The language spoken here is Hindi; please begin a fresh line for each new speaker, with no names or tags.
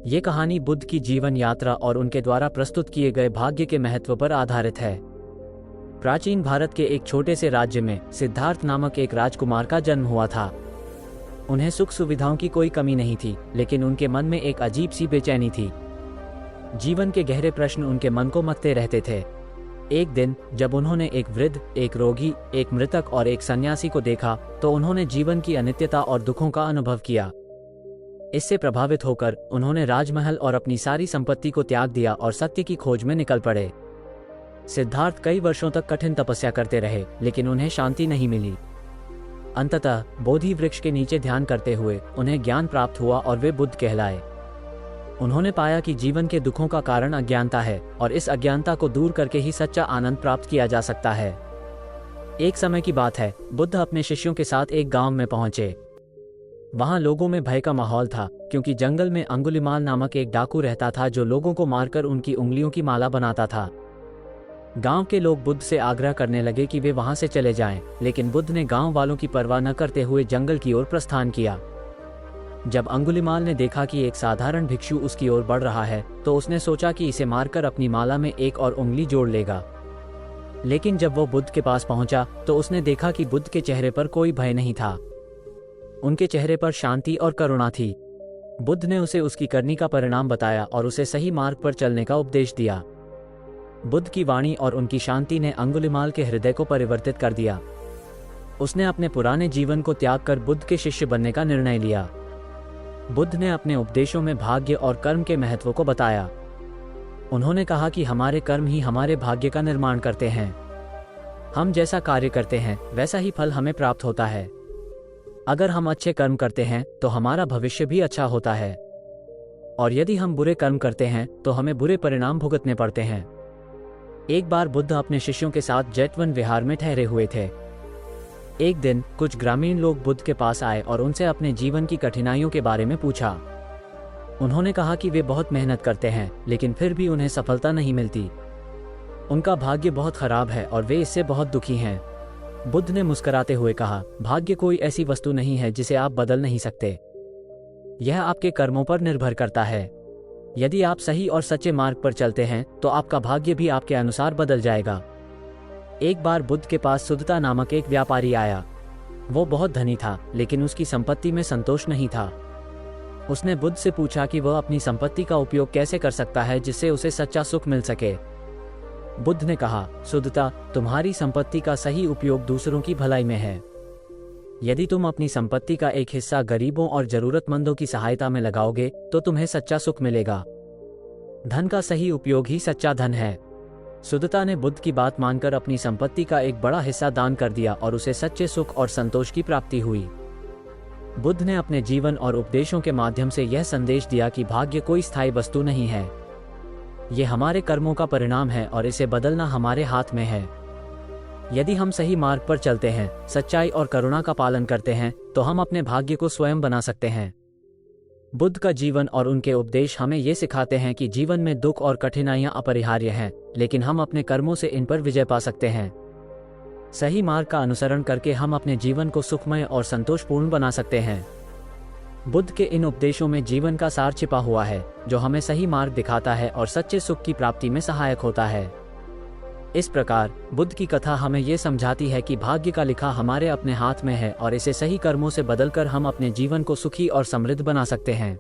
ये कहानी बुद्ध की जीवन यात्रा और उनके द्वारा प्रस्तुत किए गए भाग्य के महत्व पर आधारित है। प्राचीन भारत के एक छोटे से राज्य में सिद्धार्थ नामक एक राजकुमार का जन्म हुआ था। उन्हें सुख सुविधाओं की कोई कमी नहीं थी, लेकिन उनके मन में एक अजीब सी बेचैनी थी। जीवन के गहरे प्रश्न उनके मन को मथते रहते थे। एक दिन जब उन्होंने एक वृद्ध, एक रोगी, एक मृतक और एक सन्यासी को देखा, तो उन्होंने जीवन की अनित्यता और दुखों का अनुभव किया। इससे प्रभावित होकर उन्होंने राजमहल और अपनी सारी संपत्ति को त्याग दिया और सत्य की खोज में निकल पड़े। सिद्धार्थ कई वर्षों तक कठिन तपस्या करते रहे, लेकिन उन्हें शांति नहीं मिली। अंततः बोधि वृक्ष के नीचे ध्यान करते हुए उन्हें ज्ञान प्राप्त हुआ और वे बुद्ध कहलाए। उन्होंने पाया कि जीवन के दुखों का कारण अज्ञानता है और इस अज्ञानता को दूर करके ही सच्चा आनंद प्राप्त किया जा सकता है। एक समय की बात है, बुद्ध अपने शिष्यों के साथ एक गांव में पहुंचे। वहां लोगों में भय का माहौल था, क्योंकि जंगल में अंगुलिमाल नामक एक डाकू रहता था जो लोगों को मारकर उनकी उंगलियों की माला बनाता था। गांव के लोग बुद्ध से आग्रह करने लगे कि वे वहां से चले जाएं, लेकिन बुद्ध ने गांव वालों की परवाह न करते हुए जंगल की ओर प्रस्थान किया। जब अंगुलिमाल ने देखा कि एक साधारण भिक्षु उसकी ओर बढ़ रहा है, तो उसने सोचा कि इसे मारकर अपनी माला में एक और उंगली जोड़ लेगा। लेकिन जब वो बुद्ध के पास पहुंचा, तो उसने देखा कि बुद्ध के चेहरे पर कोई भय नहीं था। उनके चेहरे पर शांति और करुणा थी। बुद्ध ने उसे उसकी करनी का परिणाम बताया और उसे सही मार्ग पर चलने का उपदेश दिया। बुद्ध की वाणी और उनकी शांति ने अंगुलिमाल के हृदय को परिवर्तित कर दिया। उसने अपने पुराने जीवन को त्याग कर बुद्ध के शिष्य बनने का निर्णय लिया। बुद्ध ने अपने उपदेशों में भाग्य और कर्म के महत्व को बताया। उन्होंने कहा कि हमारे कर्म ही हमारे भाग्य का निर्माण करते हैं। हम जैसा कार्य करते हैं, वैसा ही फल हमें प्राप्त होता है। अगर हम अच्छे कर्म करते हैं तो हमारा भविष्य भी अच्छा होता है, और यदि हम बुरे कर्म करते हैं तो हमें बुरे परिणाम भुगतने पड़ते हैं। एक बार बुद्ध अपने शिष्यों के साथ जेतवन विहार में ठहरे हुए थे। एक दिन कुछ ग्रामीण लोग बुद्ध के पास आए और उनसे अपने जीवन की कठिनाइयों के बारे में पूछा। उन्होंने कहा कि वे बहुत मेहनत करते हैं, लेकिन फिर भी उन्हें सफलता नहीं मिलती। उनका भाग्य बहुत खराब है और वे इससे बहुत दुखी हैं। बुद्ध ने मुस्कुराते हुए कहा, भाग्य कोई ऐसी वस्तु नहीं है जिसे आप बदल नहीं सकते। यह आपके कर्मों पर निर्भर करता है। यदि आप सही और सच्चे मार्ग पर चलते हैं तो आपका भाग्य भी आपके अनुसार बदल जाएगा। एक बार बुद्ध के पास सुदता नामक एक व्यापारी आया। वो बहुत धनी था, लेकिन उसकी संपत्ति में संतोष नहीं था। उसने बुद्ध से पूछा कि वह अपनी संपत्ति का उपयोग कैसे कर सकता है जिससे उसे सच्चा सुख मिल सके। बुद्ध ने कहा, सुदता, तुम्हारी संपत्ति का सही उपयोग दूसरों की भलाई में है। यदि तुम अपनी संपत्ति का एक हिस्सा गरीबों और जरूरतमंदों की सहायता में लगाओगे तो तुम्हें सच्चा सुख मिलेगा। धन का सही उपयोग ही सच्चा धन है। सुदता ने बुद्ध की बात मानकर अपनी संपत्ति का एक बड़ा हिस्सा दान कर दिया और उसे सच्चे सुख और संतोष की प्राप्ति हुई। बुद्ध ने अपने जीवन और उपदेशों के माध्यम से यह संदेश दिया कि भाग्य कोई स्थायी वस्तु नहीं है। ये हमारे कर्मों का परिणाम है और इसे बदलना हमारे हाथ में है। यदि हम सही मार्ग पर चलते हैं, सच्चाई और करुणा का पालन करते हैं, तो हम अपने भाग्य को स्वयं बना सकते हैं। बुद्ध का जीवन और उनके उपदेश हमें ये सिखाते हैं कि जीवन में दुख और कठिनाइयां अपरिहार्य हैं, लेकिन हम अपने कर्मों से इन पर विजय पा सकते हैं। सही मार्ग का अनुसरण करके हम अपने जीवन को सुखमय और संतोषपूर्ण बना सकते हैं। बुद्ध के इन उपदेशों में जीवन का सार छिपा हुआ है, जो हमें सही मार्ग दिखाता है और सच्चे सुख की प्राप्ति में सहायक होता है। इस प्रकार बुद्ध की कथा हमें ये समझाती है कि भाग्य का लिखा हमारे अपने हाथ में है और इसे सही कर्मों से बदलकर हम अपने जीवन को सुखी और समृद्ध बना सकते हैं।